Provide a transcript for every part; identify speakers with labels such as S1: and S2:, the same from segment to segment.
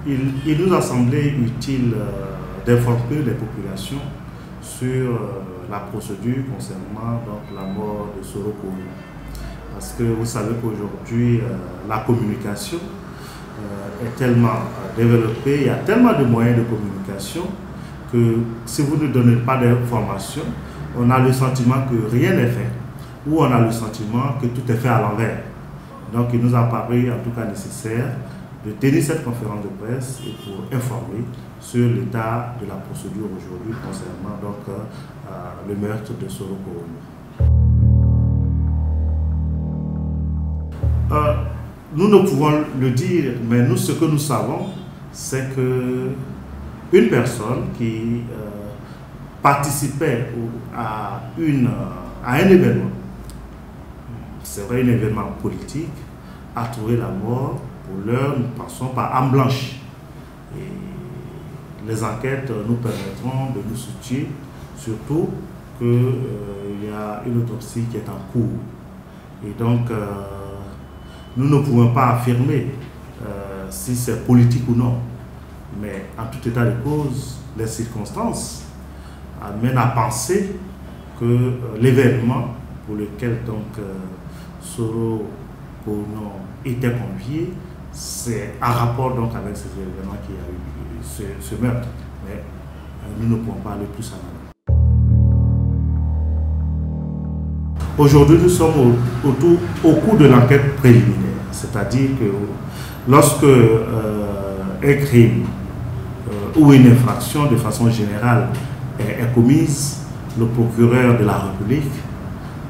S1: il nous a semblé utile d'informer les populations sur la procédure concernant donc, la mort de Soro Koro. Parce que vous savez qu'aujourd'hui, la communication est tellement développée, il y a tellement de moyens de communication que si vous ne donnez pas d'informations, on a le sentiment que rien n'est fait, ou on a le sentiment que tout est fait à l'envers. Donc il nous a paru en tout cas nécessaire de tenir cette conférence de presse et pour informer sur l'état de la procédure aujourd'hui concernant donc, le meurtre de Soro Koro. Nous ne pouvons le dire, mais nous, ce que nous savons, c'est que une personne qui participait à un événement, c'est vrai, un événement politique, a trouvé la mort. Pour l'heure, nous passons par arme blanche. Et les enquêtes nous permettront de nous soutenir, surtout qu'il y a une autopsie qui est en cours. Et donc, nous ne pouvons pas affirmer si c'est politique ou non. Mais en tout état de cause, les circonstances amènent à penser que l'événement pour lequel donc Soro Koro était convié, c'est en rapport donc avec ces événements qui a eu ce meurtre. Mais nous ne pouvons pas aller plus en avant. Aujourd'hui, nous sommes au cours de l'enquête préliminaire. C'est-à-dire que lorsque un crime ou une infraction de façon générale est commise, le procureur de la République,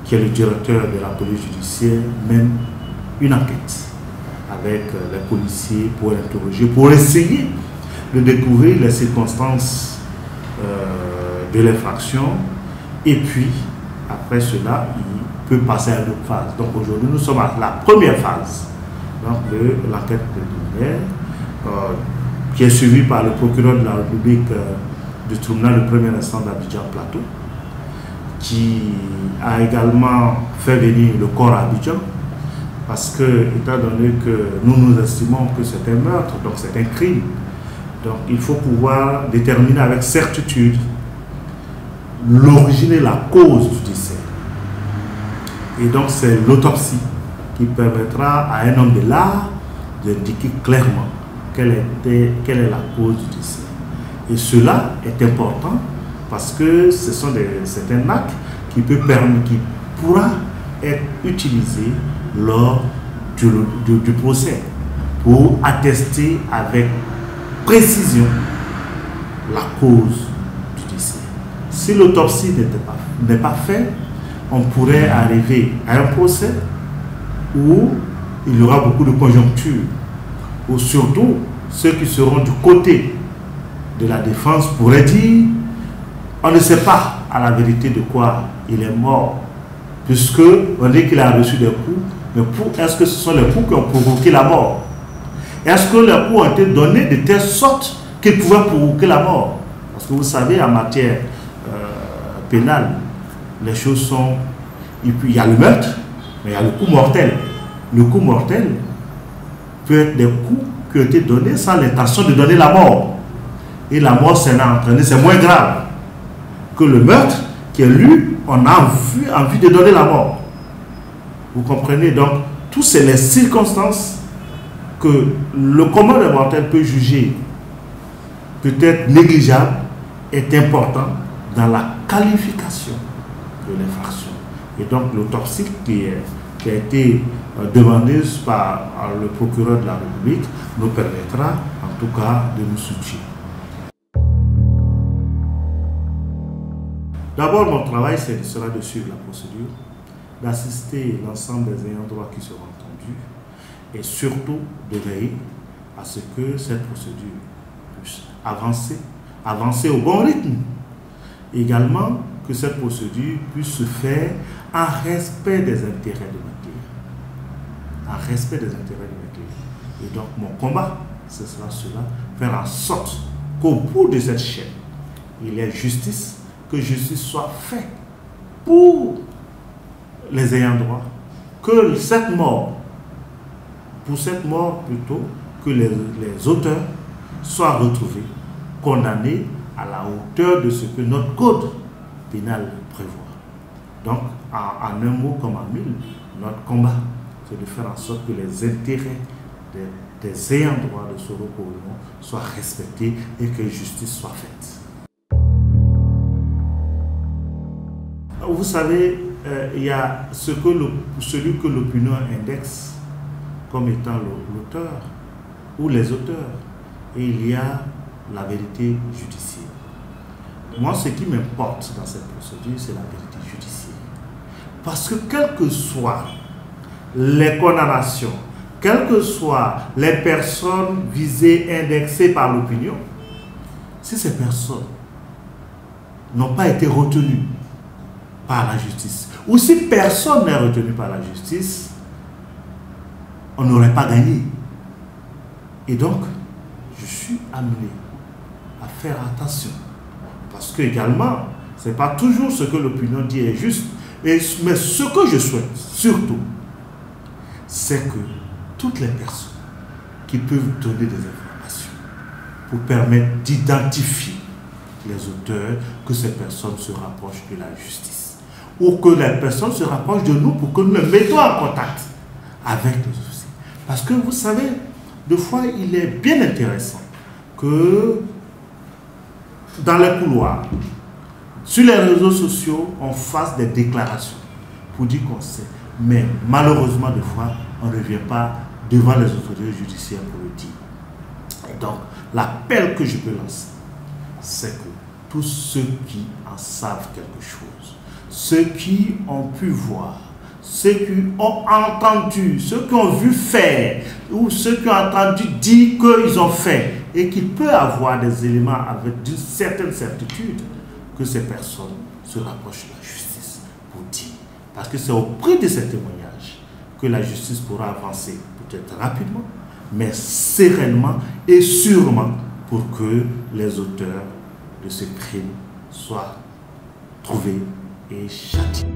S1: qui est le directeur de la police judiciaire, mène une enquête avec les policiers pour l'interroger, pour essayer de découvrir les circonstances de l'infraction, et puis après cela, il peut passer à une autre phase. Donc aujourd'hui, nous sommes à la première phase de l'enquête préliminaire, qui est suivie par le procureur de la République du tribunal de premier instant d'Abidjan Plateau, qui a également fait venir le corps à Abidjan, parce que, étant donné que nous estimons que c'est un meurtre, donc c'est un crime, donc il faut pouvoir déterminer avec certitude l'origine et la cause du décès. Et donc c'est l'autopsie qui permettra à un homme de l'art d'indiquer clairement quelle est la cause du décès. Et cela est important parce que c'est un acte qui pourra être utilisé lors du procès pour attester avec précision la cause du décès. Si l'autopsie n'est pas faite, on pourrait arriver à un procès où il y aura beaucoup de conjonctures, ou surtout ceux qui seront du côté de la défense pourraient dire on ne sait pas à la vérité de quoi il est mort, puisque on dit qu'il a reçu des coups, mais est-ce que ce sont les coups qui ont provoqué la mort? Est-ce que les coups ont été donnés de telle sorte qu'ils pouvaient provoquer la mort? Parce que vous savez, en matière pénale, les choses sont... Et puis il y a le meurtre, mais il y a le coup mortel. Le coup mortel peut être des coups qui ont été donnés sans l'intention de donner la mort. Et la mort s'en a entraîné, c'est moins grave que le meurtre qui est lui, on a envie de donner la mort. Vous comprenez? Donc, toutes ces les circonstances que le commun des mortels peut juger peut-être négligeable est important dans la qualification de l'infraction. Et donc, l'autopsie qui a été demandée par le procureur de la République nous permettra, en tout cas, de nous soutenir. D'abord, mon travail sera de suivre la procédure, d'assister l'ensemble des ayants droit qui seront entendus et surtout de veiller à ce que cette procédure puisse avancer au bon rythme. Également, que cette procédure puisse se faire en respect des intérêts de matière. En respect des intérêts de matière. Et donc, mon combat, ce sera cela, faire en sorte qu'au bout de cette chaîne, il y ait justice, que justice soit faite pour les ayants droit, que cette mort, pour cette mort plutôt, que les auteurs soient retrouvés, condamnés à la hauteur de ce que notre code pénal prévoit. Donc, en un mot comme en mille, notre combat, c'est de faire en sorte que les intérêts des ayants droit de Soro Kououlmon soient respectés et que justice soit faite. Vous savez, il y a celui que l'opinion indexe comme étant l'auteur ou les auteurs, et il y a la vérité judiciaire. Moi, ce qui m'importe dans cette procédure, c'est la vérité judiciaire. Parce que quelles que soient les condamnations, quelles que soient les personnes visées, indexées par l'opinion, si ces personnes n'ont pas été retenues par la justice, ou si personne n'est retenu par la justice, on n'aurait pas gagné. Et donc, je suis amené à faire attention. Parce que également, ce n'est pas toujours ce que l'opinion dit est juste. Mais ce que je souhaite, surtout, c'est que toutes les personnes qui peuvent donner des informations pour permettre d'identifier les auteurs, que ces personnes se rapprochent de la justice. Ou que les personnes se rapprochent de nous pour que nous les mettons en contact avec les officiers. Parce que vous savez, des fois, il est bien intéressant que dans les couloirs, sur les réseaux sociaux, on fasse des déclarations pour dire qu'on sait. Mais malheureusement, des fois, on ne revient pas devant les autorités judiciaires pour le dire. Et donc, l'appel que je peux lancer, c'est que tous ceux qui en savent quelque chose, ceux qui ont pu voir, ceux qui ont entendu, ceux qui ont vu faire, ou ceux qui ont entendu dire qu'ils ont fait, et qu'il peut avoir des éléments avec une certaine certitude, que ces personnes se rapprochent de la justice pour dire. Parce que c'est au prix de ces témoignages que la justice pourra avancer, peut-être rapidement, mais sereinement et sûrement, pour que les auteurs de ce crime soient trouvés et châtiés.